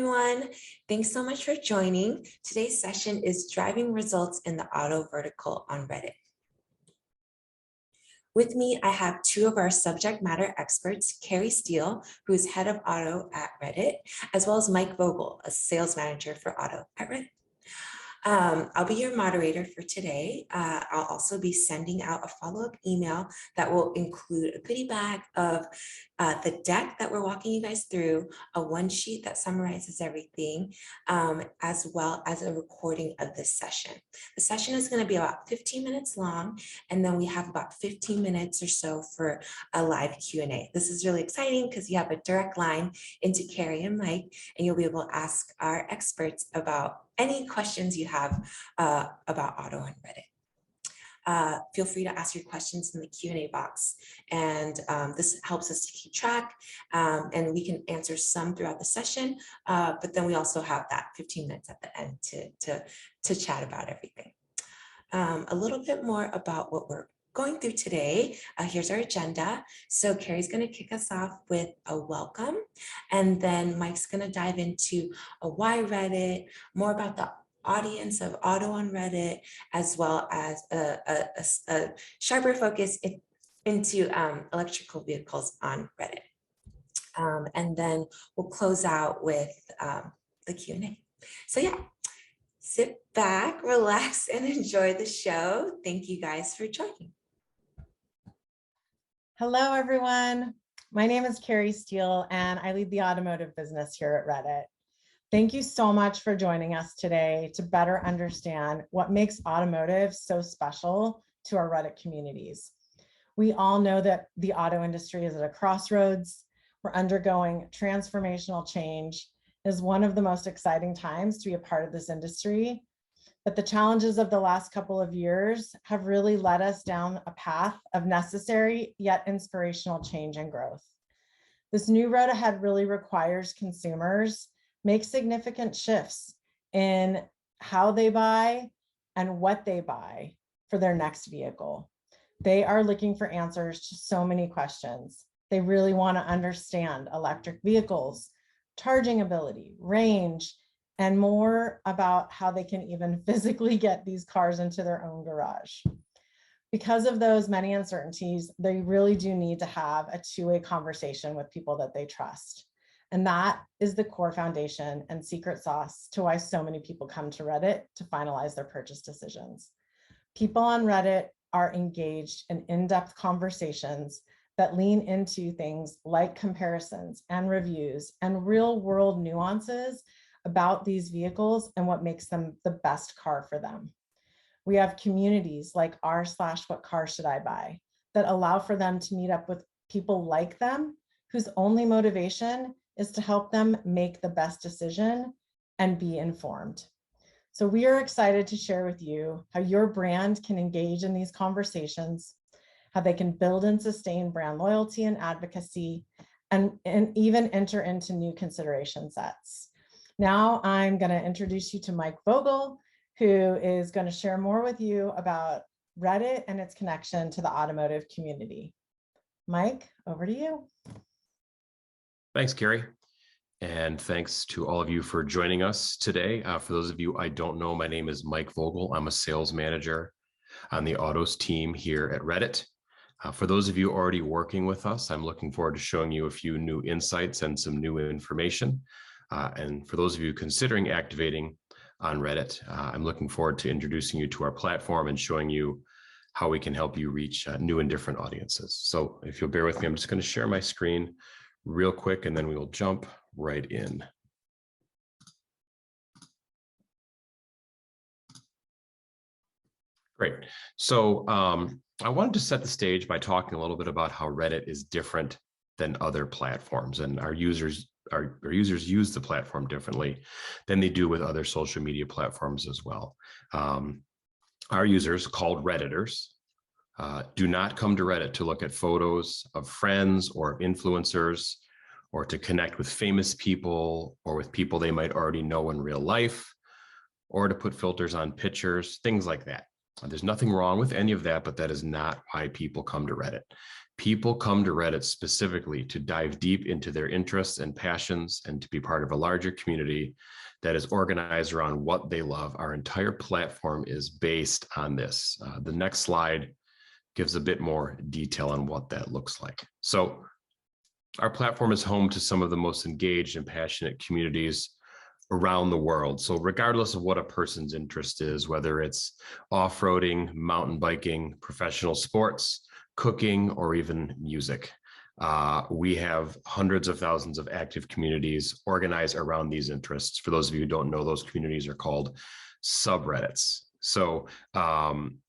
everyone. Thanks so much for joining. Today's session is driving results in the auto vertical on Reddit. With me, I have two of our subject matter experts, Carrie Steele, who is head of auto at Reddit, as well as Mike Vogel, a sales manager for auto at Reddit. I'll be your moderator for today. I'll also be sending out a follow-up email that will include a goodie bag of the deck that we're walking you guys through, a one sheet that summarizes everything, as well as a recording of this session. The session is going to be about 15 minutes long, and then we have about 15 minutes or so for a live Q&A. This is really exciting because you have a direct line into Carrie and Mike, and you'll be able to ask our experts about any questions you have about auto on Reddit. Feel free to ask your questions in the Q&A box, and this helps us to keep track, and we can answer some throughout the session, but then we also have that 15 minutes at the end to chat about everything. A little bit more about what we're going through today. Here's our agenda. So Carrie's going to kick us off with a welcome, and then Mike's going to dive into a why Reddit, more about the audience of auto on Reddit, as well as a sharper focus into electrical vehicles on Reddit. And then we'll close out with the Q&A. So yeah, sit back, relax, and enjoy the show. Thank you guys for joining. Hello, everyone. My name is Carrie Steele, and I lead the automotive business here at Reddit. Thank you so much for joining us today to better understand what makes automotive so special to our Reddit communities. We all know that the auto industry is at a crossroads. We're undergoing transformational change. It is one of the most exciting times to be a part of this industry. But the challenges of the last couple of years have really led us down a path of necessary yet inspirational change and growth. This new road ahead really requires consumers make significant shifts in how they buy and what they buy for their next vehicle. They are looking for answers to so many questions. They really want to understand electric vehicles, charging ability, range, and more about how they can even physically get these cars into their own garage. Because of those many uncertainties, they really do need to have a two-way conversation with people that they trust. And that is the core foundation and secret sauce to why so many people come to Reddit to finalize their purchase decisions. People on Reddit are engaged in in-depth conversations that lean into things like comparisons and reviews and real-world nuances about these vehicles and what makes them the best car for them. We have communities like r/what car should I buy that allow for them to meet up with people like them whose only motivation is to help them make the best decision and be informed. So we are excited to share with you how your brand can engage in these conversations, how they can build and sustain brand loyalty and advocacy, and even enter into new consideration sets. Now I'm going to introduce you to Mike Vogel, who is going to share more with you about Reddit and its connection to the automotive community. Mike, over to you. Thanks, Carrie. And thanks to all of you for joining us today. For those of you I don't know, my name is Mike Vogel. I'm a sales manager on the autos team here at Reddit. For those of you already working with us, I'm looking forward to showing you a few new insights and some new information. And for those of you considering activating on Reddit, I'm looking forward to introducing you to our platform and showing you how we can help you reach new and different audiences. So if you'll bear with me, I'm just going to share my screen real quick, and then we will jump right in. Great. So I wanted to set the stage by talking a little bit about how Reddit is different than other platforms, and our users use the platform differently than they do with other social media platforms as well. Our users, called Redditors, do not come to Reddit to look at photos of friends or influencers, or to connect with famous people or with people they might already know in real life, or to put filters on pictures, things like that. There's nothing wrong with any of that, but that is not why people come to Reddit. People come to Reddit specifically to dive deep into their interests and passions and to be part of a larger community that is organized around what they love. Our entire platform is based on this. The next slide gives a bit more detail on what that looks like. So our platform is home to some of the most engaged and passionate communities around the world. So regardless of what a person's interest is, whether it's off-roading, mountain biking, professional sports, cooking, or even music, we have hundreds of thousands of active communities organized around these interests. For those of you who don't know, those communities are called subreddits. So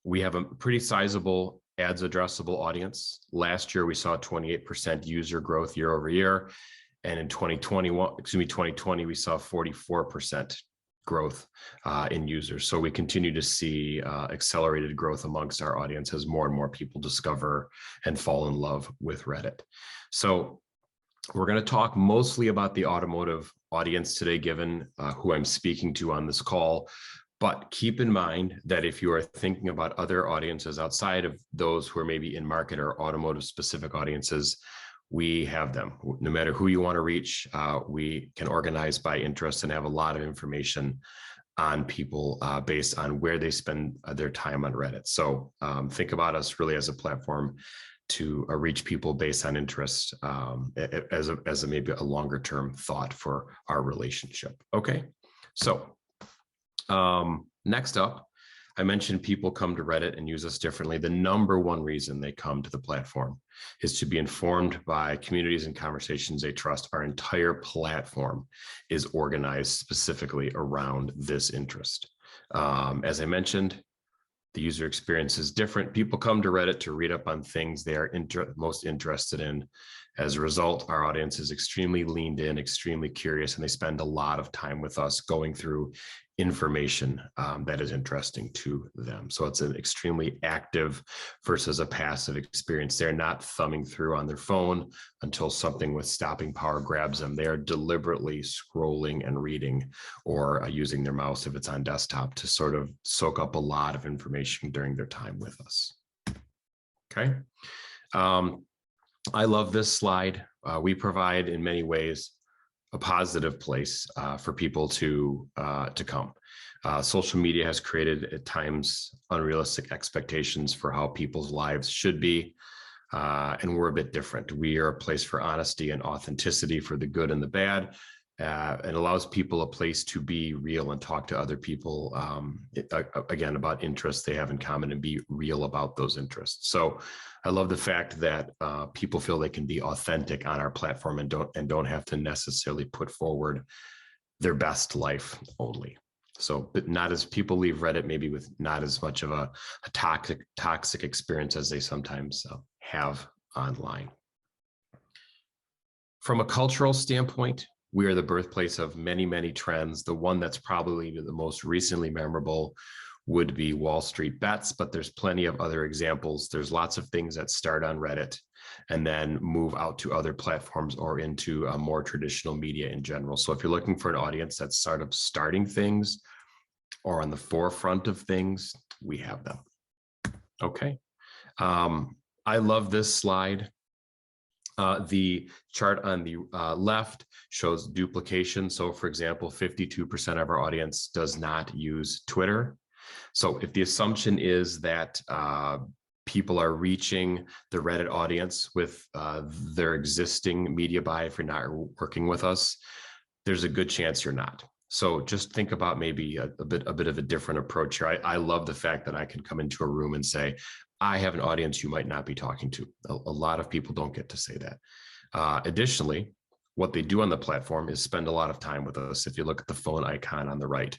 we have a pretty sizable ads addressable audience. Last year, we saw 28% user growth year over year. And in 2020, we saw 44% growth in users. So we continue to see accelerated growth amongst our audience as more and more people discover and fall in love with Reddit. So we're going to talk mostly about the automotive audience today, given who I'm speaking to on this call. But keep in mind that if you are thinking about other audiences outside of those who are maybe in market or automotive specific audiences, we have them. No matter who you want to reach, we can organize by interest and have a lot of information on people based on where they spend their time on Reddit. So think about us really as a platform to reach people based on interest as a maybe a longer term thought for our relationship. Okay, so next up, I mentioned people come to Reddit and use us differently. The number one reason they come to the platform is to be informed by communities and conversations they trust. Our entire platform is organized specifically around this interest. As I mentioned, the user experience is different. People come to Reddit to read up on things they are most interested in. As a result, our audience is extremely leaned in, extremely curious, and they spend a lot of time with us going through information that is interesting to them. So it's an extremely active versus a passive experience. They're not thumbing through on their phone until something with stopping power grabs them. They are deliberately scrolling and reading or using their mouse if it's on desktop to sort of soak up a lot of information during their time with us. Okay. I love this slide. We provide in many ways a positive place for people to come. Social media has created at times unrealistic expectations for how people's lives should be, and we're a bit different. We are a place for honesty and authenticity, for the good and the bad. It allows people a place to be real and talk to other people, again, about interests they have in common and be real about those interests. So I love the fact that people feel they can be authentic on our platform and don't have to necessarily put forward their best life only. So, but not as people leave Reddit maybe with not as much of a toxic experience as they sometimes have online. From a cultural standpoint, we are the birthplace of many, many trends. The one that's probably the most recently memorable would be Wall Street bets, but there's plenty of other examples. There's lots of things that start on Reddit and then move out to other platforms or into more traditional media in general. So if you're looking for an audience that's sort of starting things or on the forefront of things, we have them. Okay. I love this slide. The chart on the left shows duplication. So for example, 52% of our audience does not use Twitter. So if the assumption is that people are reaching the Reddit audience with their existing media buy, if you're not working with us, there's a good chance you're not. So just think about maybe a bit of a different approach here. I love the fact that I can come into a room and say, I have an audience you might not be talking to. A lot of people don't get to say that. Additionally, what they do on the platform is spend a lot of time with us. If you look at the phone icon on the right,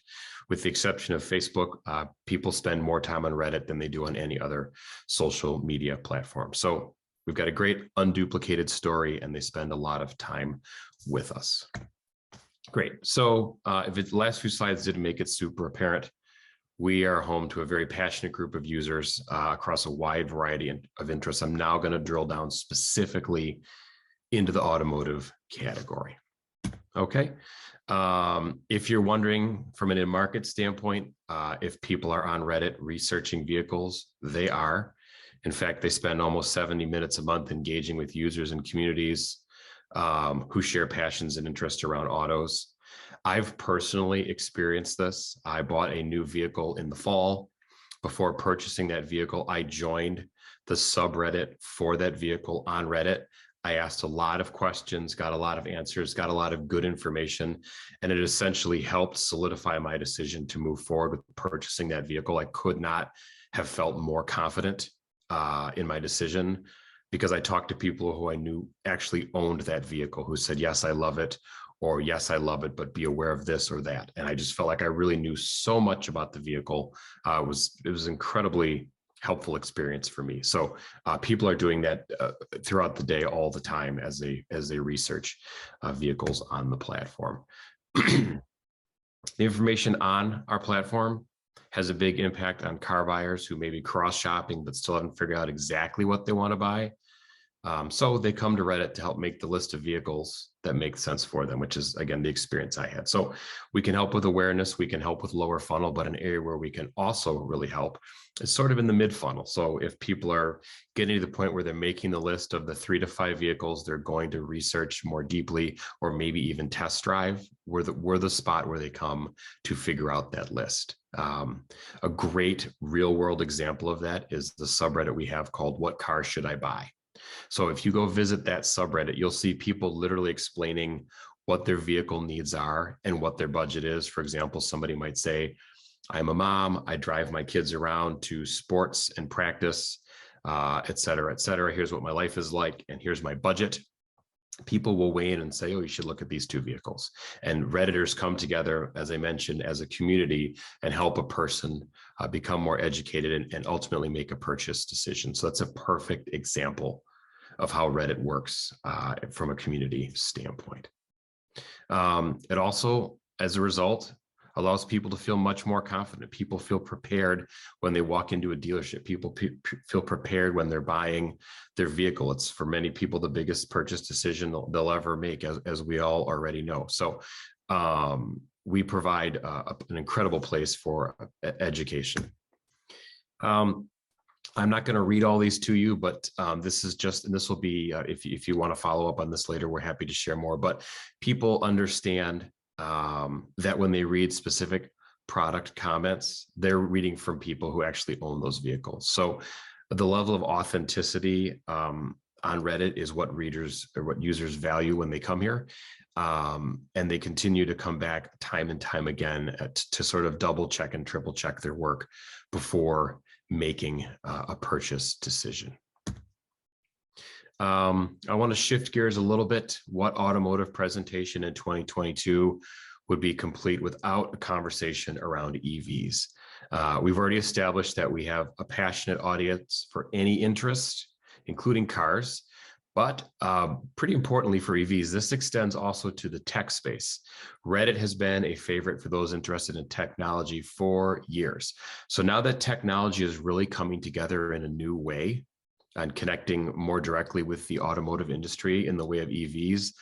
with the exception of Facebook, people spend more time on Reddit than they do on any other social media platform. So we've got a great unduplicated story and they spend a lot of time with us. Great. So if the last few slides didn't make it super apparent, we are home to a very passionate group of users across a wide variety of interests. I'm now going to drill down specifically into the automotive category. Okay. If you're wondering from an in-market standpoint, if people are on Reddit researching vehicles, they are. In fact, they spend almost 70 minutes a month engaging with users and communities who share passions and interests around autos. I've personally experienced this. I bought a new vehicle in the fall. Before purchasing that vehicle, I joined the subreddit for that vehicle on Reddit. I asked a lot of questions, got a lot of answers, got a lot of good information, and it essentially helped solidify my decision to move forward with purchasing that vehicle. I could not have felt more confident in my decision, because I talked to people who I knew actually owned that vehicle, who said, yes, I love it, or yes, I love it, but be aware of this or that. And I just felt like I really knew so much about the vehicle. It was incredibly helpful experience for me. So people are doing that throughout the day, all the time, as they research vehicles on the platform. The information on our platform has a big impact on car buyers who may be cross-shopping but still haven't figured out exactly what they want to buy. So they come to Reddit to help make the list of vehicles that make sense for them, which is, again, the experience I had. So we can help with awareness, we can help with lower funnel, but an area where we can also really help is sort of in the mid funnel. So if people are getting to the point where they're making the list of the 3 to 5 vehicles they're going to research more deeply, or maybe even test drive, we're the spot where they come to figure out that list. A great real world example of that is the subreddit we have called "What Car Should I Buy?" So if you go visit that subreddit, you'll see people literally explaining what their vehicle needs are and what their budget is. For example, somebody might say, I'm a mom, I drive my kids around to sports and practice, et cetera, et cetera. Here's what my life is like, and here's my budget. People will weigh in and say, oh, you should look at these 2 vehicles. And Redditors come together, as I mentioned, as a community and help a person become more educated and ultimately make a purchase decision. So that's a perfect example of how Reddit works from a community standpoint. It also, as a result, allows people to feel much more confident. People feel prepared when they walk into a dealership. People feel prepared when they're buying their vehicle. It's, for many people, the biggest purchase decision they'll ever make, as we all already know. So we provide an incredible place for education. I'm not going to read all these to you, but this is just, and this will be, if you want to follow up on this later, we're happy to share more. But people understand that when they read specific product comments, they're reading from people who actually own those vehicles. So the level of authenticity on Reddit is what readers or what users value when they come here. And they continue to come back time and time again to sort of double check and triple check their work before making a purchase decision. I want to shift gears a little bit. What automotive presentation in 2022 would be complete without a conversation around EVs? We've already established that we have a passionate audience for any interest, including cars. But pretty importantly for EVs, this extends also to the tech space. Reddit has been a favorite for those interested in technology for years. So now that technology is really coming together in a new way and connecting more directly with the automotive industry in the way of EVs,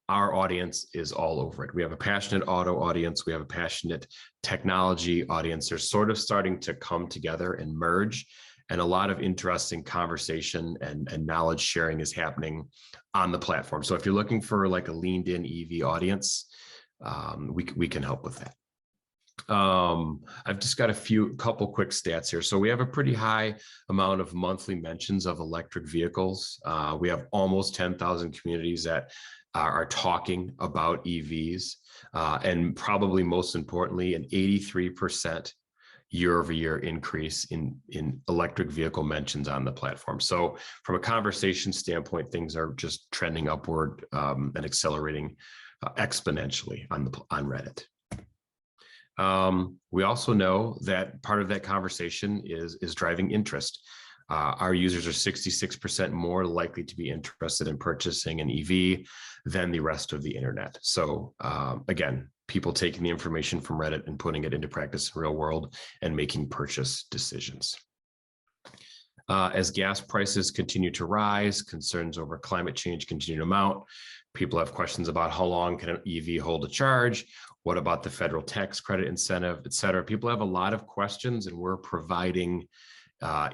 our audience is all over it. We have a passionate auto audience. We have a passionate technology audience. They're sort of starting to come together and merge. And a lot of interesting conversation and knowledge sharing is happening on the platform. So if you're looking for like a leaned in EV audience, we can help with that. I've just got a couple quick stats here. So we have a pretty high amount of monthly mentions of electric vehicles. We have almost 10,000 communities that are talking about EVs. And probably most importantly, an 83% year-over-year increase in electric vehicle mentions on the platform. So from a conversation standpoint, things are just trending upward and accelerating exponentially on Reddit. We also know that part of that conversation is driving interest. Our users are 66% more likely to be interested in purchasing an EV than the rest of the internet. So again, people taking the information from Reddit and putting it into practice in real world and making purchase decisions. As gas prices continue to rise, concerns over climate change continue to mount. People have questions about how long can an EV hold a charge? What about the federal tax credit incentive, et cetera? People have a lot of questions, and we're providing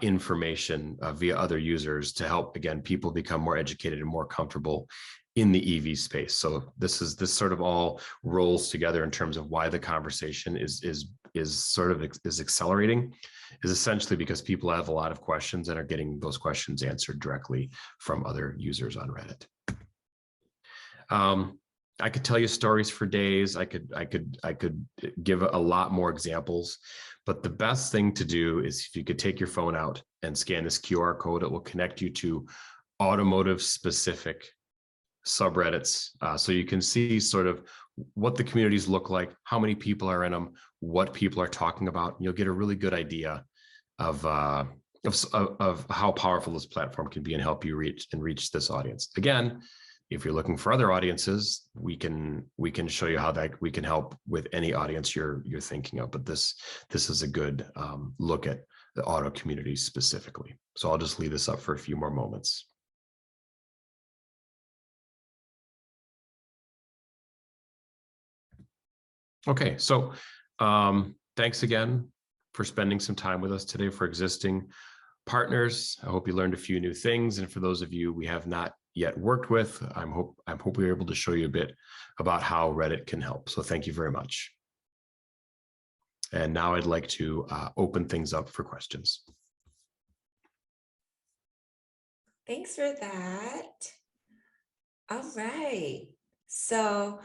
information via other users to help, again, people become more educated and more comfortable in the EV space. So this sort of all rolls together in terms of why the conversation is accelerating, is essentially because people have a lot of questions and are getting those questions answered directly from other users on Reddit. I could tell you stories for days. I could give a lot more examples, but the best thing to do is if you could take your phone out and scan this QR code, it will connect you to automotive specific subreddits. So you can see sort of what the communities look like, how many people are in them, what people are talking about. And you'll get a really good idea of how powerful this platform can be and help you reach this audience. Again, if you're looking for other audiences, we can show you how that we can help with any audience you're thinking of. But this is a good look at the auto community specifically. So I'll just leave this up for a few more moments. Okay, so thanks again for spending some time with us today. For existing partners, I hope you learned a few new things. And for those of you we have not yet worked with, I hope we were able to show you a bit about how Reddit can help. So thank you very much. And now I'd like to open things up for questions. Thanks for that. All right. So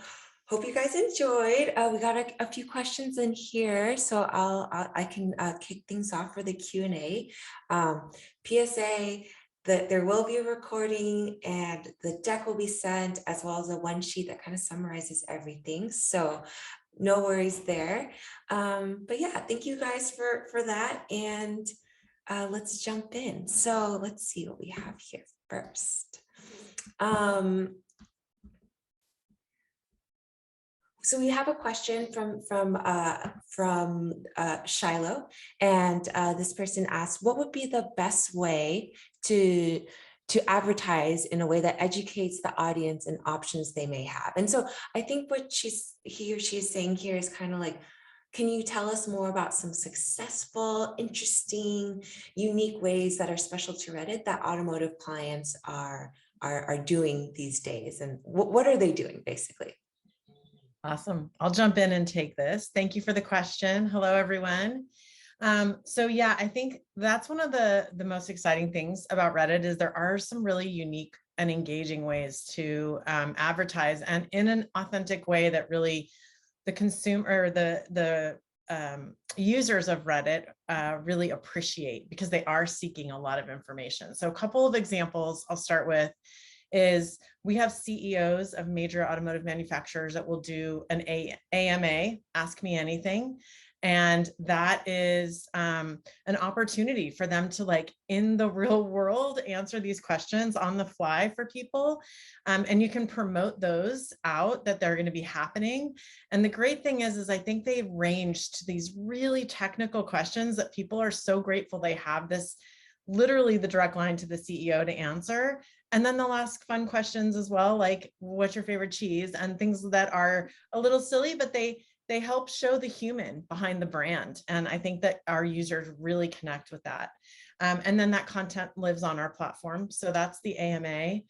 hope you guys enjoyed. We got a few questions in here, so I can kick things off for the Q&A. PSA, that there will be a recording and the deck will be sent, as well as a one sheet that kind of summarizes everything. So no worries there. But yeah, thank you guys for that. And let's jump in. So let's see what we have here first. So we have a question from Shiloh, and this person asks, what would be the best way to advertise in a way that educates the audience and options they may have? And so I think what he or she is saying here is kind of like, can you tell us more about some successful, interesting, unique ways that are special to Reddit that automotive clients are doing these days? And what are they doing basically? Awesome. I'll jump in and take this. Thank you for the question. Hello, everyone. So yeah, I think that's one of the most exciting things about Reddit is there are some really unique and engaging ways to advertise, and in an authentic way that really the consumer, the users of Reddit really appreciate, because they are seeking a lot of information. So a couple of examples I'll start with is we have CEOs of major automotive manufacturers that will do an AMA, Ask Me Anything. And that is an opportunity for them to, like, in the real world, answer these questions on the fly for people. And you can promote those out, that they're going to be happening. And the great thing is I think they've ranged to these really technical questions that people are so grateful they have this, literally the direct line to the CEO to answer. And then they'll ask fun questions as well, like what's your favorite cheese, and things that are a little silly, but they help show the human behind the brand. And I think that our users really connect with that. And then that content lives on our platform. So that's the AMA.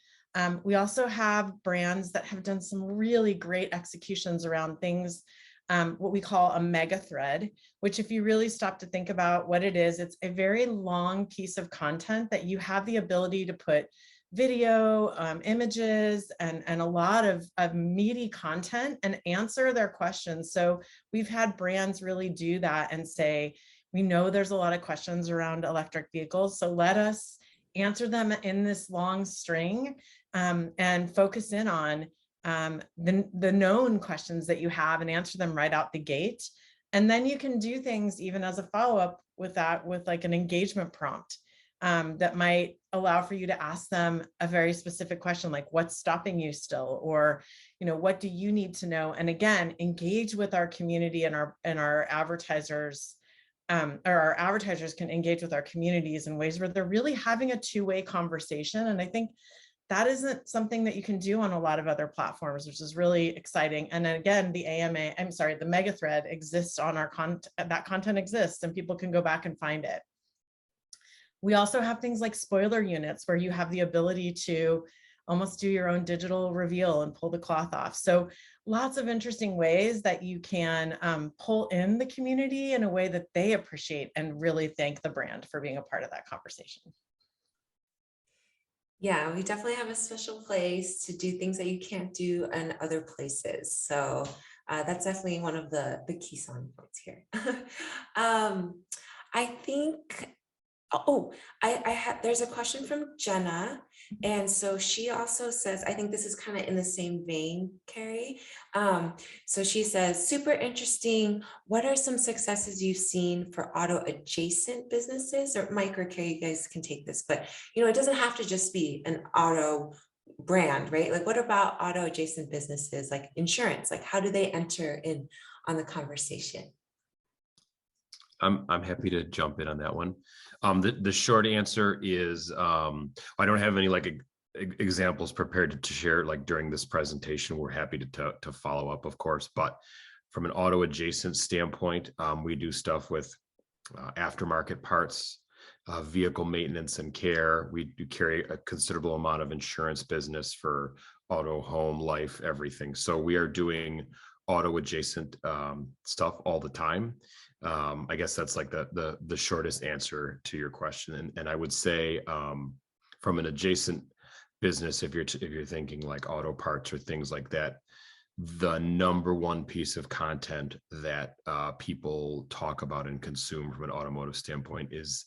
We also have brands that have done some really great executions around things, what we call a mega thread, which, if you really stop to think about what it is, it's a very long piece of content that you have the ability to put video, images, and a lot of meaty content and answer their questions. So we've had brands really do that and say, we know there's a lot of questions around electric vehicles, so let us answer them in this long string, and focus in on the known questions that you have and answer them right out the gate. And then you can do things even as a follow-up with that, with like an engagement prompt that might allow for you to ask them a very specific question, like what's stopping you still, or, you know, what do you need to know? And again, engage with our community and our advertisers, or our advertisers can engage with our communities in ways where they're really having a two-way conversation. And I think that isn't something that you can do on a lot of other platforms, which is really exciting. And then again, the mega thread exists on our content, that content exists, and people can go back and find it. We also have things like spoiler units where you have the ability to almost do your own digital reveal and pull the cloth off. So lots of interesting ways that you can pull in the community in a way that they appreciate and really thank the brand for being a part of that conversation. Yeah, we definitely have a special place to do things that you can't do in other places. So that's definitely one of the key selling points here. I think, there's a question from Jenna. And so she also says, I think this is kind of in the same vein, Carrie. So she says, super interesting. What are some successes you've seen for auto adjacent businesses? Or Mike or Carrie, you guys can take this, but it doesn't have to just be an auto brand, right? Like what about auto adjacent businesses like insurance? Like how do they enter in on the conversation? I'm happy to jump in on that one. The short answer is I don't have any like examples prepared to share like during this presentation. We're happy to follow up, of course, but from an auto adjacent standpoint, we do stuff with aftermarket parts, vehicle maintenance and care. We do carry a considerable amount of insurance business for auto, home, life, everything. So we are doing auto adjacent stuff all the time. I guess that's like the shortest answer to your question. And I would say from an adjacent business, if you're thinking like auto parts or things like that, the number one piece of content that people talk about and consume from an automotive standpoint is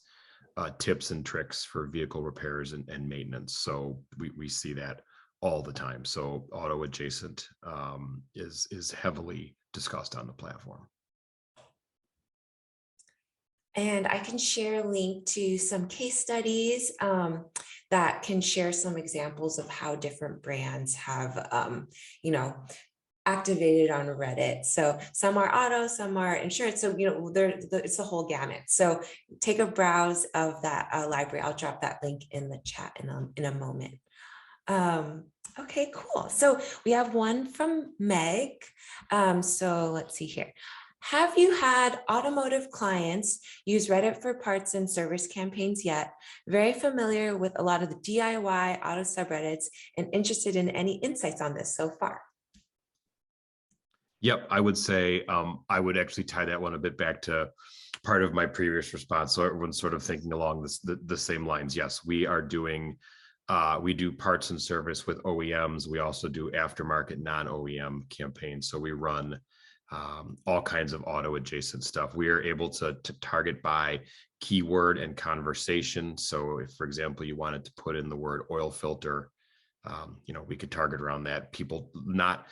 tips and tricks for vehicle repairs and maintenance. So we see that all the time. So auto adjacent is heavily discussed on the platform. And I can share a link to some case studies that can share some examples of how different brands have, activated on Reddit. So some are auto, some are insurance. So, it's a whole gamut. So take a browse of that library. I'll drop that link in the chat in a moment. Okay, cool. So we have one from Meg. So let's see here. Have you had automotive clients use Reddit for parts and service campaigns yet? Very familiar with a lot of the DIY auto subreddits and interested in any insights on this so far. Yep, I would say I would actually tie that one a bit back to part of my previous response. So everyone's sort of thinking along the same lines. Yes, we are doing, we do parts and service with OEMs. We also do aftermarket non-OEM campaigns. So we run all kinds of auto adjacent stuff. We are able to target by keyword and conversation. So if, for example, you wanted to put in the word oil filter, we could target around that. People, not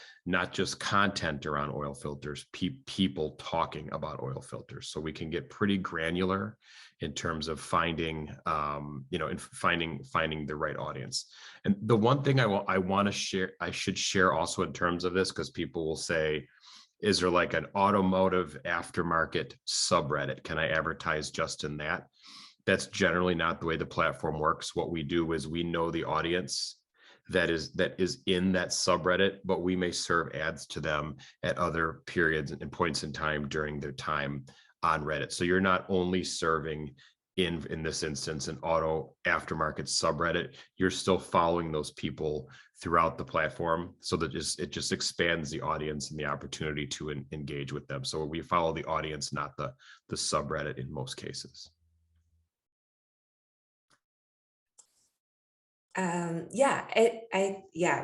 just content around oil filters, people talking about oil filters. So we can get pretty granular in terms of finding, finding the right audience. And the one thing I want to share, I should share also in terms of this, because people will say, is there like an automotive aftermarket subreddit? Can I advertise just in that? That's generally not the way the platform works. What we do is we know the audience that is in that subreddit, but we may serve ads to them at other periods and points in time during their time on Reddit. So you're not only serving in this instance an auto aftermarket subreddit, you're still following those people throughout the platform, so that it just expands the audience and the opportunity to engage with them. So we follow the audience, not the subreddit in most cases.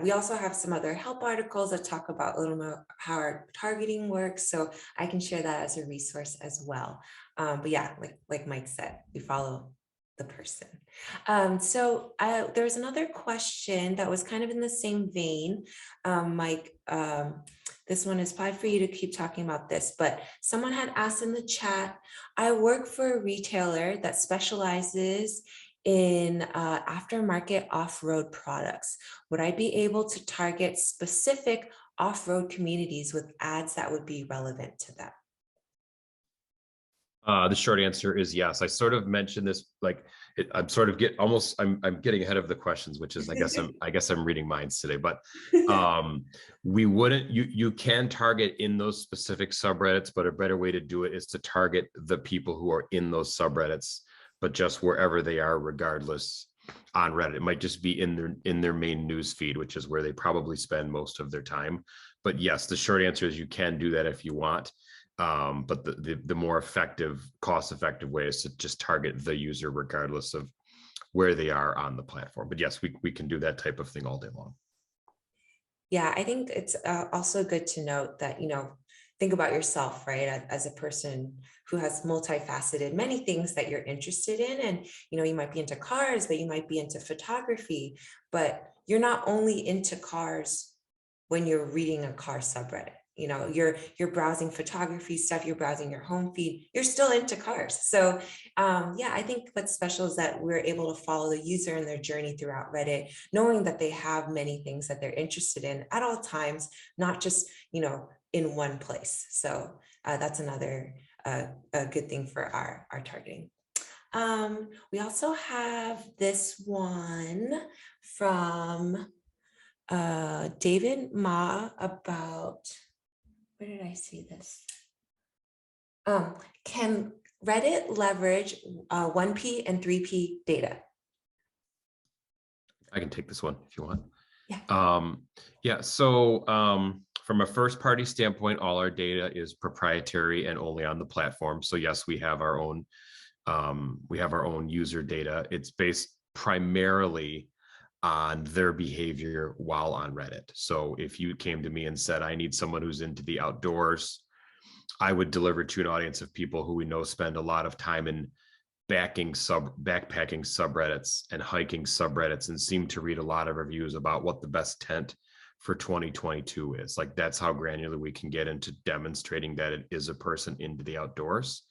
We also have some other help articles that talk about a little more how our targeting works. So I can share that as a resource as well. But yeah, like Mike said, we follow the person. There's another question that was kind of in the same vein. Mike, this one is probably for you to keep talking about this, but someone had asked in the chat, I work for a retailer that specializes in aftermarket off-road products. Would I be able to target specific off-road communities with ads that would be relevant to them? The short answer is yes. I sort of mentioned this, I'm getting ahead of the questions, which is, I guess I'm reading minds today, but you can target in those specific subreddits, but a better way to do it is to target the people who are in those subreddits but just wherever they are, regardless on Reddit. It might just be in their main news feed, which is where they probably spend most of their time. But yes, the short answer is you can do that if you want. But the more effective, cost-effective way is to just target the user regardless of where they are on the platform. But yes, we can do that type of thing all day long. Yeah, I think it's also good to note that, think about yourself, right? As a person who has multifaceted, many things that you're interested in. And, you might be into cars, but you might be into photography, but you're not only into cars when you're reading a car subreddit. You're browsing photography stuff, you're browsing your home feed, you're still into cars. So yeah, I think what's special is that we're able to follow the user and their journey throughout Reddit, knowing that they have many things that they're interested in at all times, not just, in one place. So that's another a good thing for our targeting. We also have this one from David Ma about, where did I see this? Can Reddit leverage 1P and 3P data? I can take this one if you want. Yeah. Yeah. So from a first party standpoint, all our data is proprietary and only on the platform. So yes, we have our own user data. It's based primarily on their behavior while on Reddit. So if you came to me and said, I need someone who's into the outdoors, I would deliver to an audience of people who we know spend a lot of time in backpacking subreddits and hiking subreddits, and seem to read a lot of reviews about what the best tent for 2022 is. Like, that's how granular we can get into demonstrating that it is a person into the outdoors.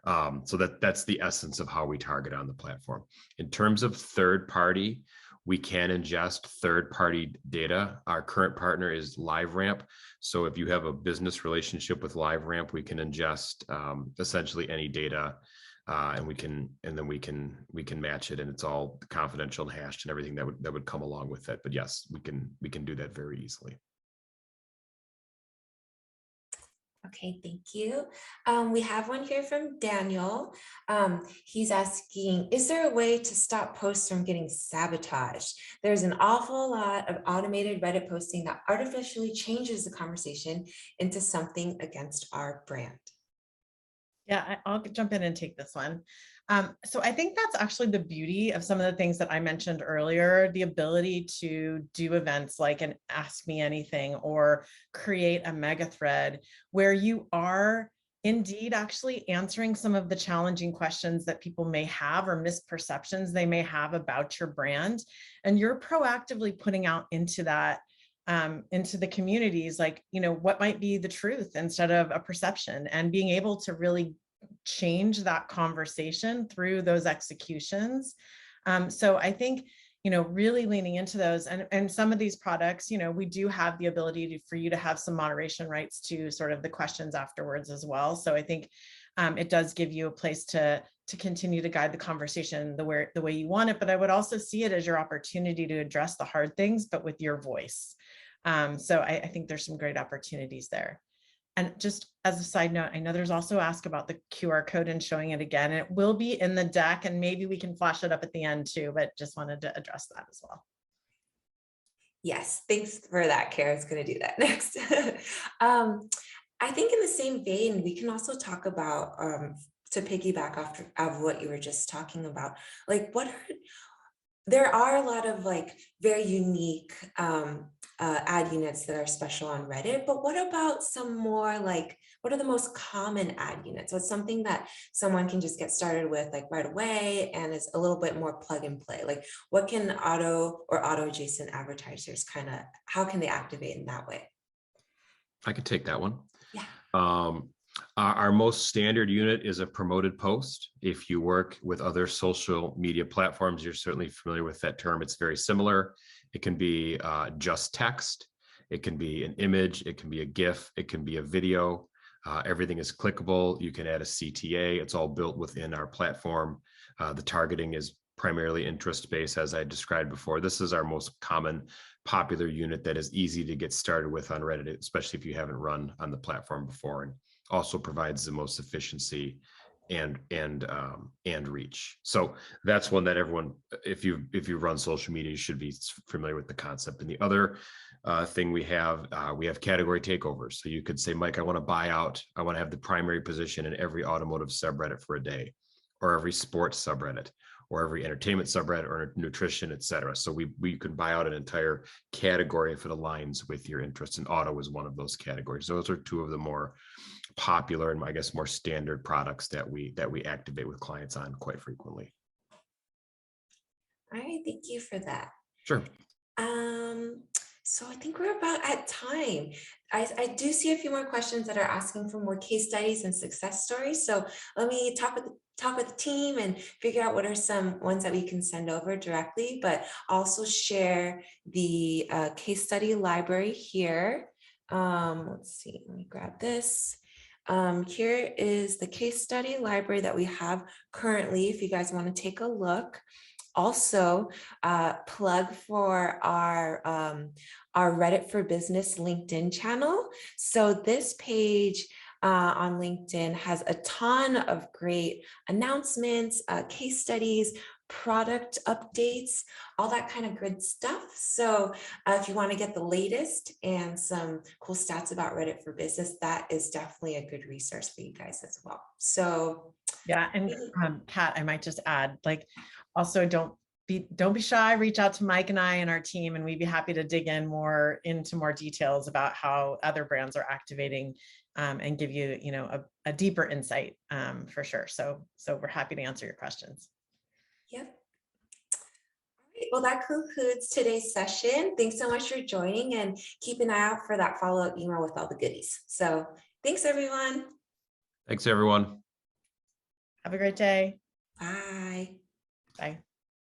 So that's the essence of how we target on the platform. In terms of third party, we can ingest third-party data. Our current partner is LiveRamp. So if you have a business relationship with LiveRamp, we can ingest essentially any data, and then we can match it, and it's all confidential and hashed and everything that would come along with it. But yes, we can do that very easily. Okay, thank you. We have one here from Daniel. He's asking, is there a way to stop posts from getting sabotaged? There's an awful lot of automated Reddit posting that artificially changes the conversation into something against our brand. Yeah, I'll jump in and take this one. So I think that's actually the beauty of some of the things that I mentioned earlier, the ability to do events like an Ask Me Anything or create a mega thread where you are indeed actually answering some of the challenging questions that people may have or misperceptions they may have about your brand. And you're proactively putting out into that into the communities, like, what might be the truth instead of a perception, and being able to really change that conversation through those executions. So I think, really leaning into those, and some of these products, we do have the ability for you to have some moderation rights to sort of the questions afterwards as well. So I think it does give you a place to continue to guide the conversation the way you want it. But I would also see it as your opportunity to address the hard things, but with your voice. So I think there's some great opportunities there. And just as a side note, I know there's also ask about the QR code and showing it again. And it will be in the deck, and maybe we can flash it up at the end too, but just wanted to address that as well. Yes, thanks for that, Kara's going to do that next. I think in the same vein, we can also talk about, to piggyback off of what you were just talking about, like there are a lot of like very unique ad units that are special on Reddit, but what about some more like, what are the most common ad units? What's something that someone can just get started with like right away and is a little bit more plug and play? Like, what can auto adjacent advertisers how can they activate in that way? I could take that one. Yeah. Our most standard unit is a promoted post. If you work with other social media platforms, you're certainly familiar with that term. It's very similar. It can be just text. It can be an image. It can be a GIF. It can be a video. Everything is clickable. You can add a CTA. It's all built within our platform. The targeting is primarily interest-based, as I described before. This is our most common popular unit that is easy to get started with on Reddit, especially if you haven't run on the platform before, and also provides the most efficiency and reach. So that's one that everyone, if you run social media, you should be familiar with the concept. And the other thing we have category takeovers. So you could say, Mike, I want to buy out, I want to have the primary position in every automotive subreddit for a day, or every sports subreddit, or every entertainment subreddit, or nutrition, et cetera. So we can buy out an entire category if it aligns with your interests, and auto is one of those categories. Those are two of the more popular and I guess more standard products that we activate with clients on quite frequently. All right, thank you for that. Sure. So I think we're about at time. I do see a few more questions that are asking for more case studies and success stories. So let me talk with the team and figure out what are some ones that we can send over directly, but also share the case study library here. Let's see, let me grab this. Here is the case study library that we have currently, if you guys want to take a look. Also, plug for our Reddit for Business LinkedIn channel. So this page on LinkedIn has a ton of great announcements, case studies, product updates, all that kind of good stuff. So if you want to get the latest and some cool stats about Reddit for Business, that is definitely a good resource for you guys as well. So yeah, and Kat, I might just add, like, also don't be shy, reach out to Mike and I and our team, and we'd be happy to dig in into more details about how other brands are activating and give you, a deeper insight for sure. So we're happy to answer your questions. Yep. All right, well, that concludes today's session. Thanks so much for joining, and keep an eye out for that follow-up email with all the goodies. So thanks, everyone. Thanks, everyone. Have a great day. Bye. Bye.